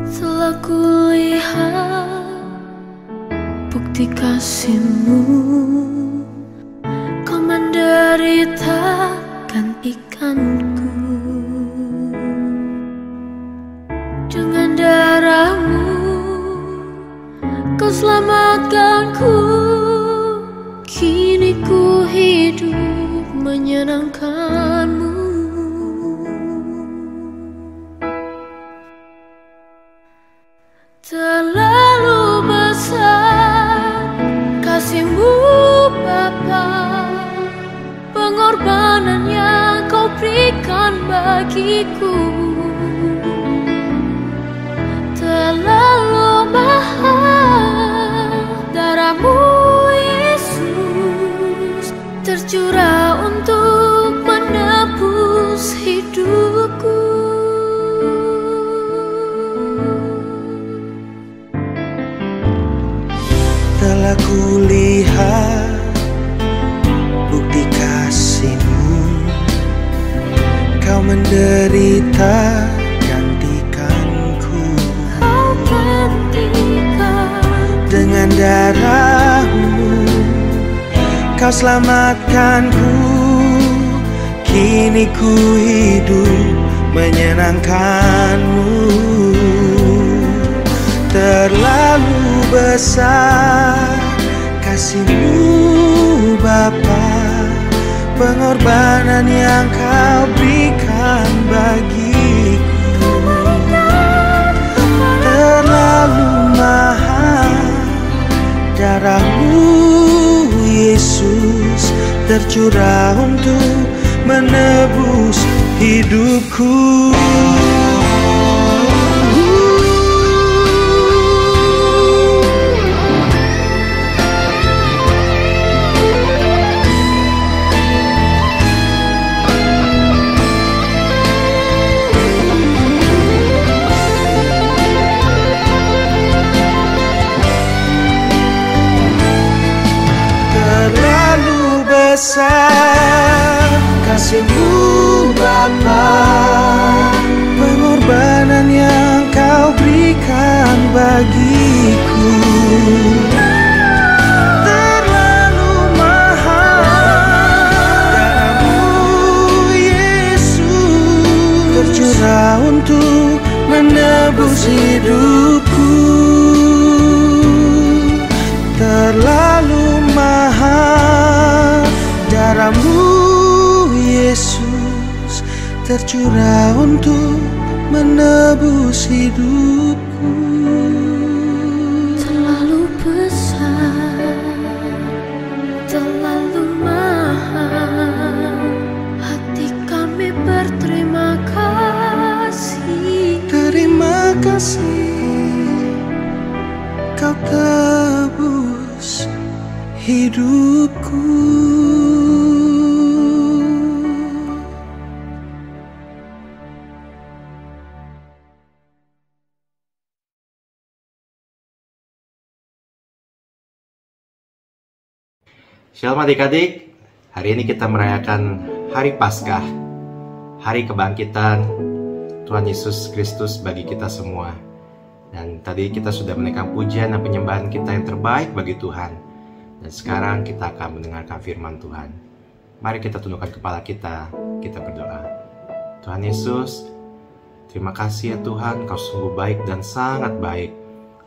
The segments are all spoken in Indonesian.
Telah kulihat bukti kasih-Mu, Kau menderita gantikanku. Dengan darah-Mu Kau selamatkanku. Kini ku hidup menyenangkan-Mu. Terlalu besar kasih-Mu Bapa, pengorbanan yang Kau berikan bagiku. Terlalu mahal darah-Mu Yesus, tercurah untuk menebus hidupku. Telah kulihat bukti kasih-Mu, Kau menderita gantikanku. Kau gantikan. Dengan darah-Mu Kau selamatkanku. Kini ku hidup menyenangkan-Mu. Terlalu besar kasih-Mu Bapa, pengorbanan yang Kau berikan bagiku. Terlalu mahal darah-Mu Yesus, tercurah untuk menebus hidupku. Besar kasih-Mu Bapa, pengorbanan yang Kau berikan bagiku. Terlalu mahal darah-Mu Yesus, tercurah untuk menebus hidupku. Terlalu mahal darah-Mu Yesus, tercurah untuk menebus hidupku. Terlalu besar, terlalu mahal, hati kami berterima kasih. Terima kasih Kau tebus hidupku. Shalom adik-adik, hari ini kita merayakan Hari Paskah, Hari Kebangkitan Tuhan Yesus Kristus bagi kita semua. Dan tadi kita sudah menaikkan pujian dan penyembahan kita yang terbaik bagi Tuhan. Dan sekarang kita akan mendengarkan firman Tuhan. Mari kita tundukkan kepala kita berdoa. Tuhan Yesus, terima kasih ya Tuhan, Kau sungguh baik dan sangat baik.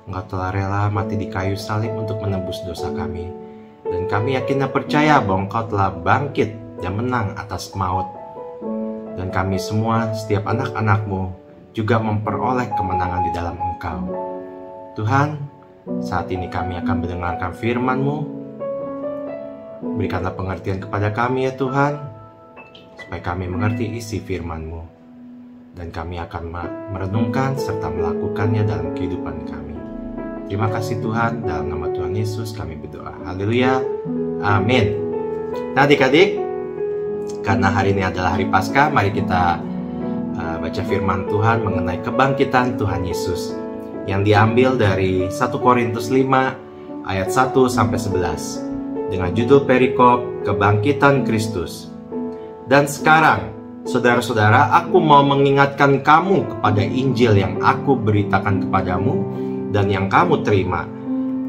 Engkau telah rela mati di kayu salib untuk menebus dosa kami. Dan kami yakin dan percaya bahwa Engkau telah bangkit dan menang atas maut. Dan kami semua, setiap anak-anak-Mu, juga memperoleh kemenangan di dalam Engkau. Tuhan, saat ini kami akan mendengarkan firman-Mu. Berikanlah pengertian kepada kami ya Tuhan, supaya kami mengerti isi firman-Mu. Dan kami akan merenungkan serta melakukannya dalam kehidupan kami. Terima kasih Tuhan, dalam nama Tuhan Yesus kami berdoa. Haleluya, amin. Nah adik-adik, karena hari ini adalah hari Paskah, mari kita baca firman Tuhan mengenai kebangkitan Tuhan Yesus yang diambil dari 1 Korintus 5 ayat 1-11 dengan judul perikop Kebangkitan Kristus. Dan sekarang Saudara-saudara, aku mau mengingatkan kamu kepada Injil yang aku beritakan kepadamu dan yang kamu terima,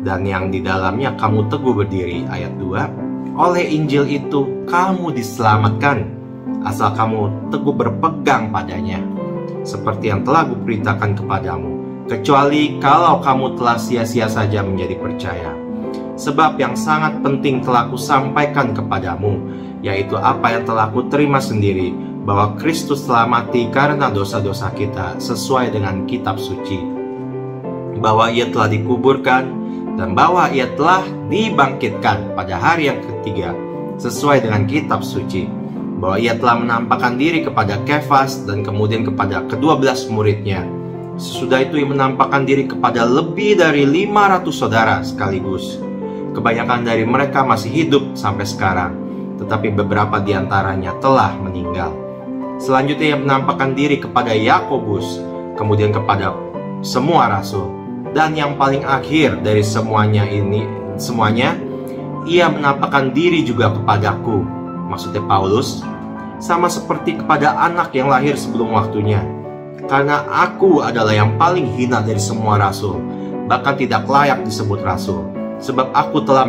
dan yang di dalamnya kamu teguh berdiri. Ayat 2, oleh Injil itu kamu diselamatkan, asal kamu teguh berpegang padanya, seperti yang telah kuberitakan kepadamu, kecuali kalau kamu telah sia-sia saja menjadi percaya. Sebab yang sangat penting telah kusampaikan kepadamu, yaitu apa yang telah kuterima sendiri, bahwa Kristus telah mati karena dosa-dosa kita sesuai dengan kitab suci, bahwa ia telah dikuburkan, dan bahwa ia telah dibangkitkan pada hari yang ketiga sesuai dengan kitab suci, bahwa ia telah menampakkan diri kepada Kefas dan kemudian kepada ke-12 muridnya. Sesudah itu ia menampakkan diri kepada lebih dari 500 saudara sekaligus. Kebanyakan dari mereka masih hidup sampai sekarang, tetapi beberapa di antaranya telah meninggal. Selanjutnya ia menampakkan diri kepada Yakobus, kemudian kepada semua rasul, dan yang paling akhir dari semuanya, ia menampakkan diri juga kepadaku, maksudnya Paulus, sama seperti kepada anak yang lahir sebelum waktunya. Karena aku adalah yang paling hina dari semua rasul, bahkan tidak layak disebut rasul, sebab aku telah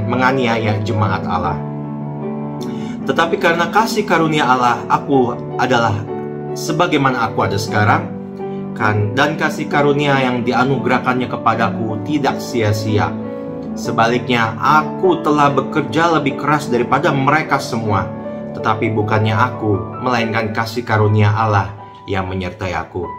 menganiaya jemaat Allah. Tetapi karena kasih karunia Allah, aku adalah sebagaimana aku ada sekarang, dan kasih karunia yang dianugerahkannya kepadaku tidak sia-sia. Sebaliknya, aku telah bekerja lebih keras daripada mereka semua, tetapi bukannya aku, melainkan kasih karunia Allah yang menyertai aku.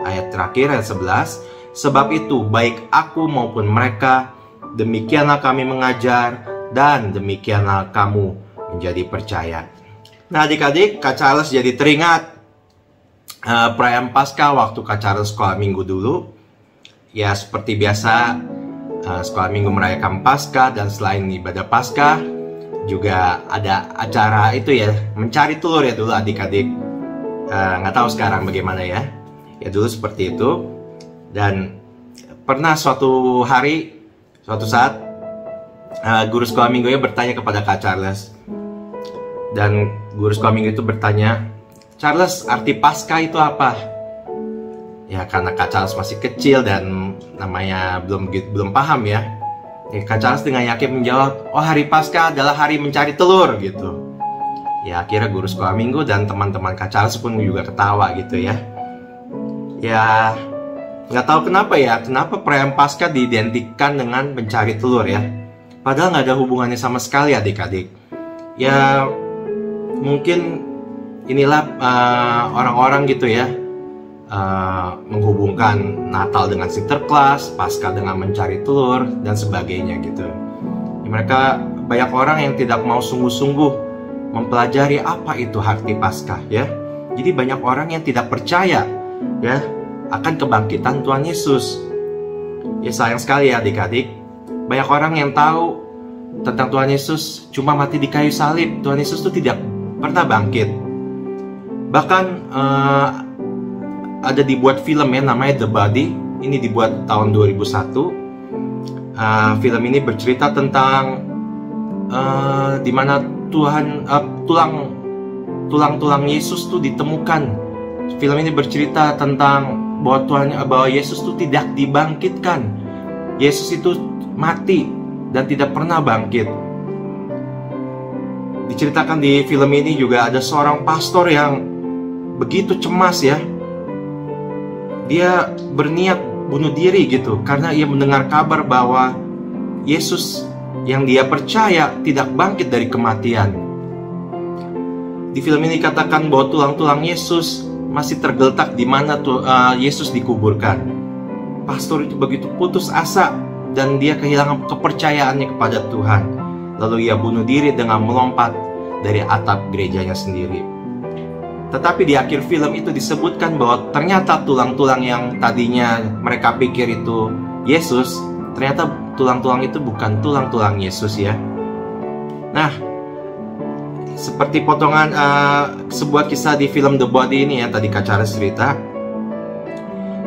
Ayat terakhir, ayat 11, sebab itu baik aku maupun mereka, demikianlah kami mengajar, dan demikianlah kamu menjadi percaya. Nah adik-adik, Kak Charles jadi teringat perayaan Paskah waktu Kak Charles sekolah minggu dulu. Ya seperti biasa, sekolah minggu merayakan Paskah, dan selain ibadah Paskah juga ada acara itu ya, mencari telur ya dulu adik-adik. Nggak tahu sekarang bagaimana ya. Ya dulu seperti itu. Dan pernah suatu saat guru sekolah minggunya bertanya kepada Kak Charles. Dan guru sekolah minggu itu bertanya, Charles, arti Paskah itu apa? Ya karena Kak Charles masih kecil dan namanya belum paham ya. Kak Charles dengan yakin menjawab, oh hari Paskah adalah hari mencari telur gitu. Ya akhirnya guru sekolah minggu dan teman-teman Kak Charles pun juga ketawa gitu ya. Ya nggak tahu kenapa perayaan Paskah diidentikan dengan mencari telur ya. Padahal nggak ada hubungannya sama sekali adik-adik. Ya mungkin inilah orang-orang gitu ya, menghubungkan Natal dengan Sinterklas, Paskah dengan mencari telur, dan sebagainya gitu. Ya, mereka banyak orang yang tidak mau sungguh-sungguh mempelajari apa itu arti Paskah ya. Jadi banyak orang yang tidak percaya ya akan kebangkitan Tuhan Yesus. Ya sayang sekali ya adik-adik, banyak orang yang tahu tentang Tuhan Yesus cuma mati di kayu salib. Tuhan Yesus itu tidak pernah bangkit. Bahkan ada dibuat film ya, namanya The Body. Ini dibuat tahun 2001. Film ini bercerita tentang di mana tulang-tulang Yesus tuh ditemukan. Film ini bercerita tentang bahwa Yesus tuh tidak dibangkitkan. Yesus itu mati dan tidak pernah bangkit. Diceritakan di film ini juga ada seorang pastor yang begitu cemas ya. Dia berniat bunuh diri gitu karena ia mendengar kabar bahwa Yesus yang dia percaya tidak bangkit dari kematian. Di film ini dikatakan bahwa tulang-tulang Yesus masih tergeletak di mana Yesus dikuburkan. Pastor itu begitu putus asa dan dia kehilangan kepercayaannya kepada Tuhan. Lalu ia bunuh diri dengan melompat dari atap gerejanya sendiri. Tetapi di akhir film itu disebutkan bahwa ternyata tulang-tulang yang tadinya mereka pikir itu Yesus, ternyata tulang-tulang itu bukan tulang-tulang Yesus ya. Nah, seperti potongan sebuah kisah di film The Body ini ya, tadi Kak Charles cerita.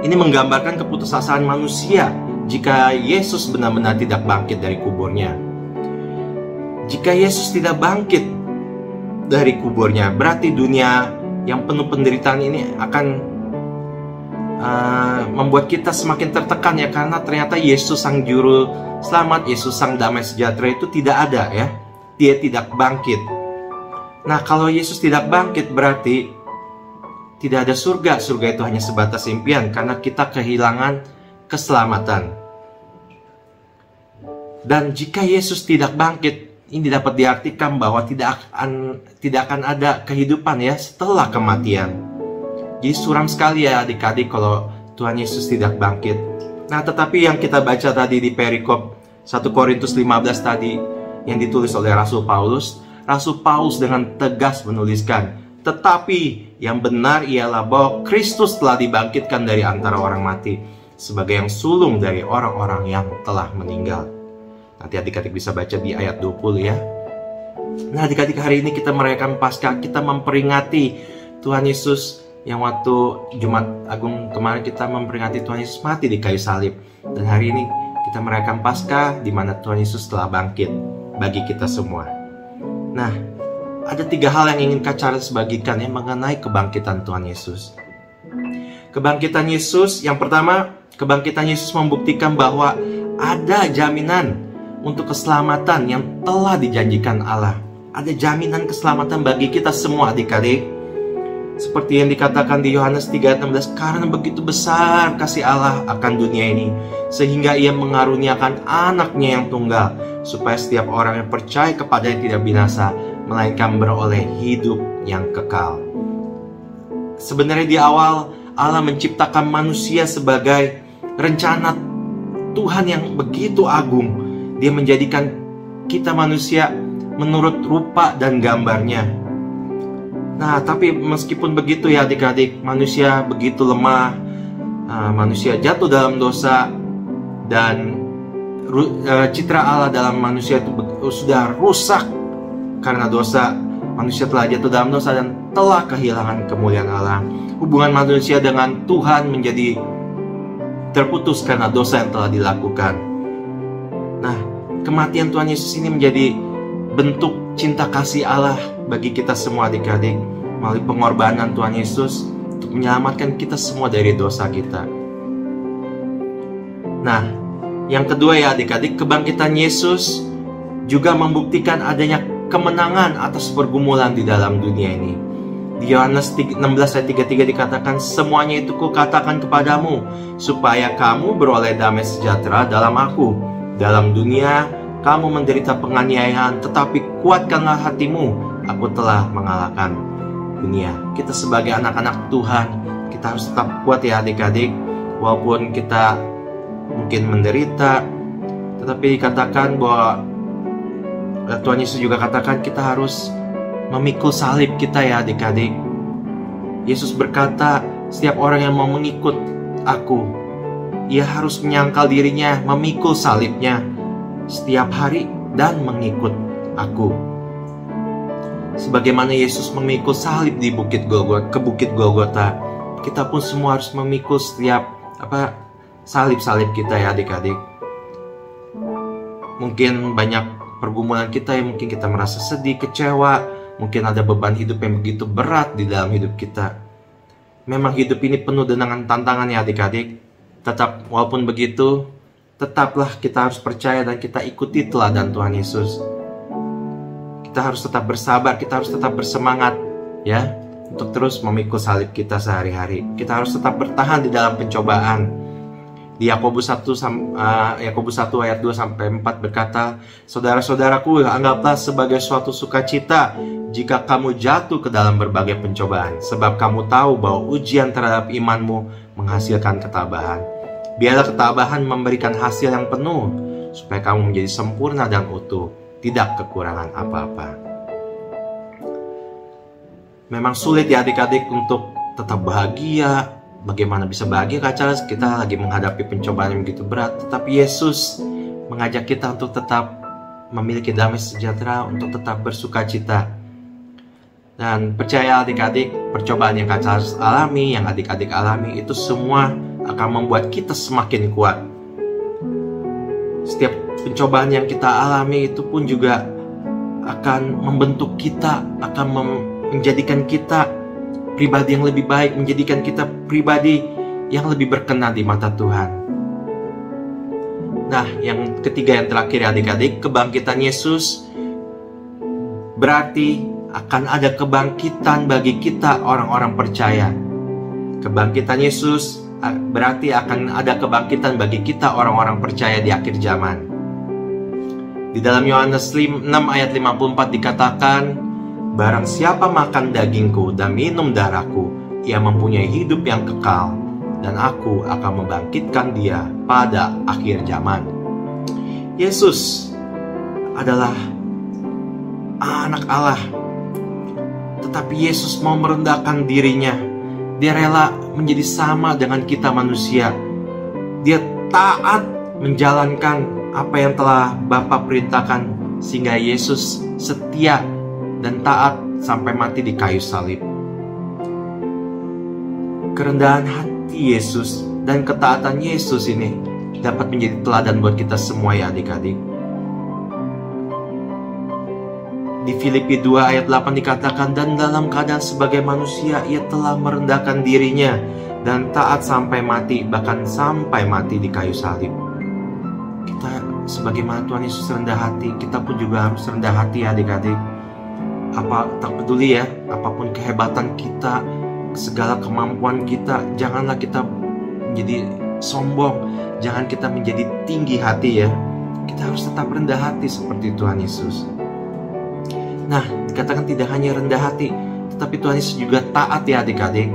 Ini menggambarkan keputusasaan manusia jika Yesus benar-benar tidak bangkit dari kuburnya. Jika Yesus tidak bangkit dari kuburnya, berarti dunia yang penuh penderitaan ini akan membuat kita semakin tertekan ya, karena ternyata Yesus sang juru selamat, Yesus sang damai sejahtera itu tidak ada ya. Dia tidak bangkit. Nah, kalau Yesus tidak bangkit berarti tidak ada surga. Surga itu hanya sebatas impian karena kita kehilangan keselamatan. Dan jika Yesus tidak bangkit, ini dapat diartikan bahwa tidak akan ada kehidupan ya setelah kematian. Jadi suram sekali ya adik-adik kalau Tuhan Yesus tidak bangkit. Nah, tetapi yang kita baca tadi di perikop 1 Korintus 15 tadi yang ditulis oleh Rasul Paulus dengan tegas menuliskan, tetapi yang benar ialah bahwa Kristus telah dibangkitkan dari antara orang mati sebagai yang sulung dari orang-orang yang telah meninggal. Nanti adik-adik bisa baca di ayat 20 ya. Nah, adik-adik, hari ini kita merayakan Paskah, kita memperingati Tuhan Yesus yang waktu Jumat Agung kemarin kita memperingati Tuhan Yesus mati di kayu salib. Dan hari ini kita merayakan Paskah di mana Tuhan Yesus telah bangkit bagi kita semua. Nah, ada 3 hal yang ingin Kak Charles bagikan ya mengenai kebangkitan Tuhan Yesus. Kebangkitan Yesus, yang pertama, kebangkitan Yesus membuktikan bahwa ada jaminan untuk keselamatan yang telah dijanjikan Allah. Ada jaminan keselamatan bagi kita semua adik-adik. Seperti yang dikatakan di Yohanes 3:16, karena begitu besar kasih Allah akan dunia ini, sehingga ia mengaruniakan anaknya yang tunggal, supaya setiap orang yang percaya kepadanya tidak binasa, melainkan beroleh hidup yang kekal. Sebenarnya di awal Allah menciptakan manusia sebagai rencana Tuhan yang begitu agung. Dia menjadikan kita manusia menurut rupa dan gambarnya. Nah, tapi meskipun begitu ya adik-adik, manusia begitu lemah, manusia jatuh dalam dosa, dan citra Allah dalam manusia itu sudah rusak karena dosa. Manusia telah jatuh dalam dosa dan telah kehilangan kemuliaan Allah. Hubungan manusia dengan Tuhan menjadi terputus karena dosa yang telah dilakukan. Nah, kematian Tuhan Yesus ini menjadi bentuk cinta kasih Allah bagi kita semua adik-adik, melalui pengorbanan Tuhan Yesus untuk menyelamatkan kita semua dari dosa kita. Nah, yang kedua ya adik-adik, kebangkitan Yesus juga membuktikan adanya kemenangan atas pergumulan di dalam dunia ini. Di Yohanes 16 ayat 33 dikatakan, semuanya itu kukatakan kepadamu, supaya kamu beroleh damai sejahtera dalam aku. Dalam dunia kamu menderita penganiayaan, tetapi kuatkanlah hatimu, aku telah mengalahkan dunia. Kita sebagai anak-anak Tuhan, kita harus tetap kuat ya adik-adik. Walaupun kita mungkin menderita, tetapi dikatakan bahwa Tuhan Yesus juga katakan kita harus memikul salib kita ya adik-adik. Yesus berkata, setiap orang yang mau mengikut aku, ia harus menyangkal dirinya, memikul salibnya setiap hari dan mengikut aku. Sebagaimana Yesus memikul salib di Bukit Golgota, kita pun semua harus memikul setiap salib-salib kita ya adik-adik. Mungkin banyak pergumulan kita yang mungkin kita merasa sedih, kecewa, mungkin ada beban hidup yang begitu berat di dalam hidup kita. Memang hidup ini penuh dengan tantangan ya adik-adik. Tetap walaupun begitu, tetaplah kita harus percaya dan kita ikuti teladan Tuhan Yesus. Kita harus tetap bersabar, kita harus tetap bersemangat ya, untuk terus memikul salib kita sehari-hari. Kita harus tetap bertahan di dalam pencobaan. Di Yakobus 1 ayat 2-4 berkata, saudara-saudaraku, anggaplah sebagai suatu sukacita jika kamu jatuh ke dalam berbagai pencobaan, sebab kamu tahu bahwa ujian terhadap imanmu menghasilkan ketabahan. Biarlah ketabahan memberikan hasil yang penuh, supaya kamu menjadi sempurna dan utuh, tidak kekurangan apa-apa. Memang sulit ya adik-adik untuk tetap bahagia. Bagaimana bisa bahagia Kak Charles? Kita lagi menghadapi pencobaan yang begitu berat. Tetapi Yesus mengajak kita untuk tetap memiliki damai sejahtera, untuk tetap bersuka cita. Dan percaya adik-adik, percobaan yang Kak Charles alami, yang adik-adik alami, itu semua akan membuat kita semakin kuat. Setiap pencobaan yang kita alami itu pun juga akan membentuk kita, akan menjadikan kita pribadi yang lebih baik, menjadikan kita pribadi yang lebih berkenan di mata Tuhan. Nah, yang ketiga, yang terakhir adik-adik, kebangkitan Yesus berarti akan ada kebangkitan bagi kita orang-orang percaya. Kebangkitan Yesus berarti akan ada kebangkitan bagi kita orang-orang percaya di akhir zaman. Di dalam Yohanes 6 ayat 54 dikatakan, barang siapa makan dagingku dan minum darahku, ia mempunyai hidup yang kekal, dan aku akan membangkitkan dia pada akhir zaman. Yesus adalah anak Allah, tetapi Yesus mau merendahkan dirinya. Dia rela menjadi sama dengan kita manusia. Dia taat menjalankan apa yang telah Bapa perintahkan, sehingga Yesus setia dan taat sampai mati di kayu salib. Kerendahan hati Yesus dan ketaatan Yesus ini dapat menjadi teladan buat kita semua ya adik-adik. Di Filipi 2 ayat 8 dikatakan, dan dalam keadaan sebagai manusia ia telah merendahkan dirinya dan taat sampai mati, bahkan sampai mati di kayu salib. Kita sebagaimana Tuhan Yesus rendah hati, kita pun juga harus rendah hati adik-adik. Tak peduli ya, apapun kehebatan kita, segala kemampuan kita, janganlah kita menjadi sombong, jangan kita menjadi tinggi hati ya. Kita harus tetap rendah hati seperti Tuhan Yesus. Nah, dikatakan tidak hanya rendah hati, tetapi Tuhan Yesus juga taat ya adik-adik.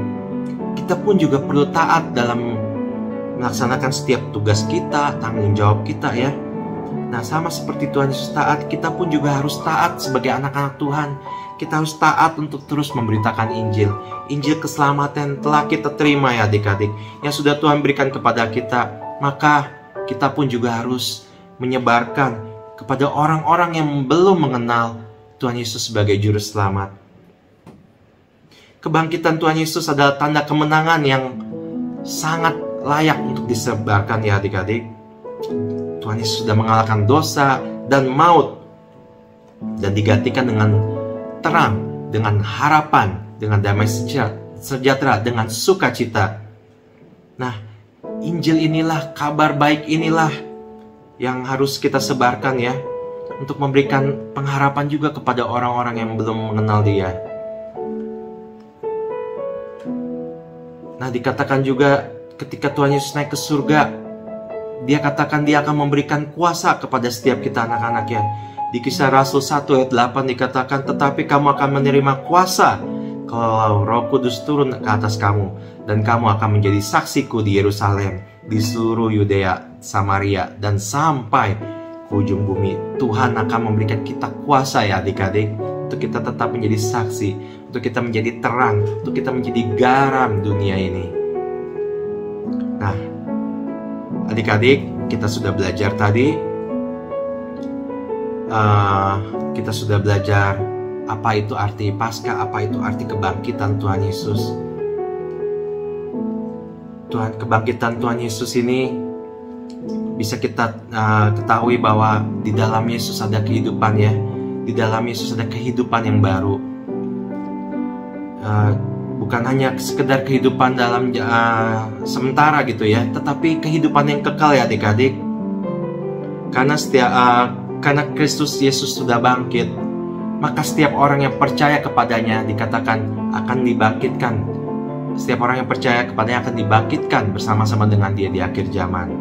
Kita pun juga perlu taat dalam melaksanakan setiap tugas kita, tanggung jawab kita ya. Nah, sama seperti Tuhan Yesus taat, kita pun juga harus taat sebagai anak-anak Tuhan. Kita harus taat untuk terus memberitakan Injil. Injil keselamatan telah kita terima ya adik-adik, yang sudah Tuhan berikan kepada kita. Maka kita pun juga harus menyebarkan kepada orang-orang yang belum mengenal Tuhan Yesus sebagai Juru Selamat. Kebangkitan Tuhan Yesus adalah tanda kemenangan yang sangat layak untuk disebarkan ya adik-adik. Tuhan Yesus sudah mengalahkan dosa dan maut, dan digantikan dengan terang, dengan harapan, dengan damai sejahtera, dengan sukacita. Nah, Injil inilah, kabar baik inilah yang harus kita sebarkan ya, untuk memberikan pengharapan juga kepada orang-orang yang belum mengenal Dia. Nah, dikatakan juga ketika Tuhan Yesus naik ke surga, Dia katakan Dia akan memberikan kuasa kepada setiap kita anak-anaknya. Di Kisah Rasul 1 ayat 8 dikatakan, tetapi kamu akan menerima kuasa kalau Roh Kudus turun ke atas kamu, dan kamu akan menjadi saksiku di Yerusalem, di seluruh Yudea, Samaria, dan sampai ke ujung bumi. Tuhan akan memberikan kita kuasa ya adik-adik, untuk kita tetap menjadi saksi, untuk kita menjadi terang, untuk kita menjadi garam dunia ini. Nah, adik-adik, kita sudah belajar tadi. Kita sudah belajar apa itu arti Paskah, apa itu arti kebangkitan Tuhan Yesus. Kebangkitan Tuhan Yesus ini bisa kita ketahui bahwa di dalam Yesus ada kehidupan ya. Di dalam Yesus ada kehidupan yang baru. Bukan hanya sekedar kehidupan dalam sementara gitu ya, tetapi kehidupan yang kekal ya adik-adik. Karena Kristus Yesus sudah bangkit, maka setiap orang yang percaya kepadanya dikatakan akan dibangkitkan. Setiap orang yang percaya kepadanya akan dibangkitkan bersama-sama dengan Dia di akhir zaman.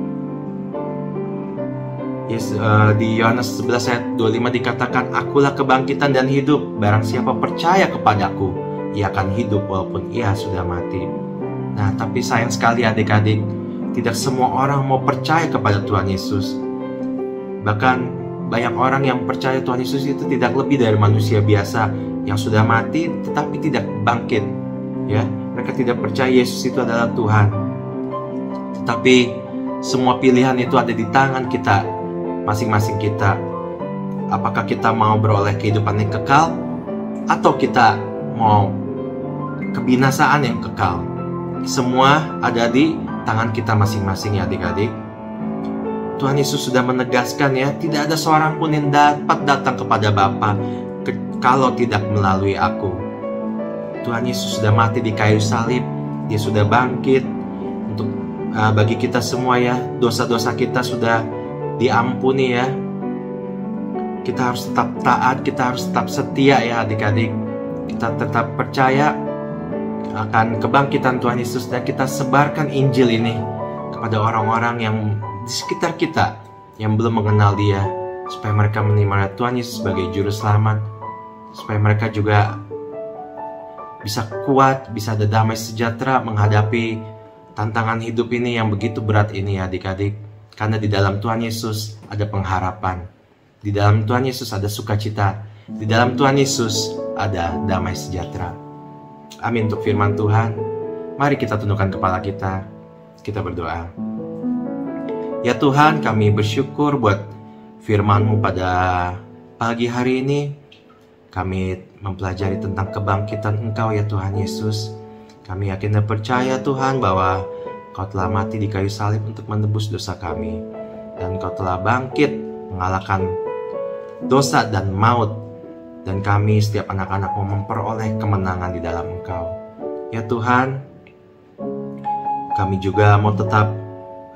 Di Yohanes 11 ayat 25 dikatakan, akulah kebangkitan dan hidup, barang siapa percaya kepadaku, ia akan hidup walaupun ia sudah mati. Nah, tapi sayang sekali adik-adik, tidak semua orang mau percaya kepada Tuhan Yesus. Bahkan banyak orang yang percaya Tuhan Yesus itu tidak lebih dari manusia biasa yang sudah mati tetapi tidak bangkit ya. Mereka tidak percaya Yesus itu adalah Tuhan. Tetapi semua pilihan itu ada di tangan kita, masing-masing kita. Apakah kita mau beroleh kehidupan yang kekal, atau kita mau kebinasaan yang kekal? Semua ada di tangan kita masing-masing ya adik-adik. Tuhan Yesus sudah menegaskan ya, tidak ada seorang pun yang dapat datang kepada Bapa kalau tidak melalui aku. Tuhan Yesus sudah mati di kayu salib, Dia sudah bangkit untuk bagi kita semua ya. Dosa-dosa kita sudah diampuni ya. Kita harus tetap taat, kita harus tetap setia ya adik-adik. Kita tetap percaya akan kebangkitan Tuhan Yesus, dan kita sebarkan Injil ini kepada orang-orang yang di sekitar kita yang belum mengenal Dia, supaya mereka menerima Tuhan Yesus sebagai juru selamat, supaya mereka juga bisa kuat, bisa ada damai sejahtera menghadapi tantangan hidup ini yang begitu berat ini ya adik-adik. Karena di dalam Tuhan Yesus ada pengharapan, di dalam Tuhan Yesus ada sukacita, di dalam Tuhan Yesus ada damai sejahtera. Amin untuk firman Tuhan. Mari kita tundukkan kepala kita, kita berdoa. Ya Tuhan, kami bersyukur buat firman-Mu pada pagi hari ini. Kami mempelajari tentang kebangkitan Engkau ya Tuhan Yesus. Kami yakin dan percaya Tuhan bahwa Kau telah mati di kayu salib untuk menebus dosa kami, dan Kau telah bangkit mengalahkan dosa dan maut, dan kami setiap anak-anak-Mu memperoleh kemenangan di dalam Engkau. Ya Tuhan, kami juga mau tetap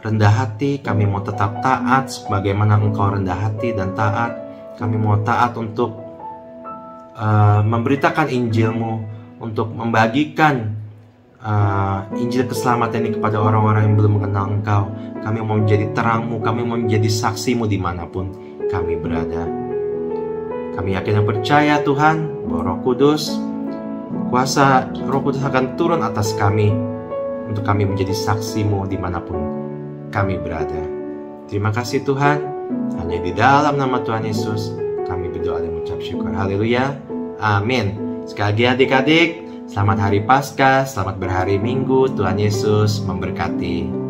rendah hati, kami mau tetap taat sebagaimana Engkau rendah hati dan taat. Kami mau taat untuk memberitakan Injil-Mu, untuk membagikan Injil keselamatan ini kepada orang-orang yang belum mengenal Engkau. Kami mau menjadi terang-Mu, kami mau menjadi saksi-Mu dimanapun kami berada. Kami yakin dan percaya Tuhan bahwa Roh Kudus, kuasa Roh Kudus akan turun atas kami untuk kami menjadi saksi-Mu dimanapun kami berada. Terima kasih Tuhan, hanya di dalam nama Tuhan Yesus kami berdoa dan mengucap syukur. Haleluya, amin. Sekali lagi adik-adik, selamat hari Paskah, selamat berhari Minggu. Tuhan Yesus memberkati.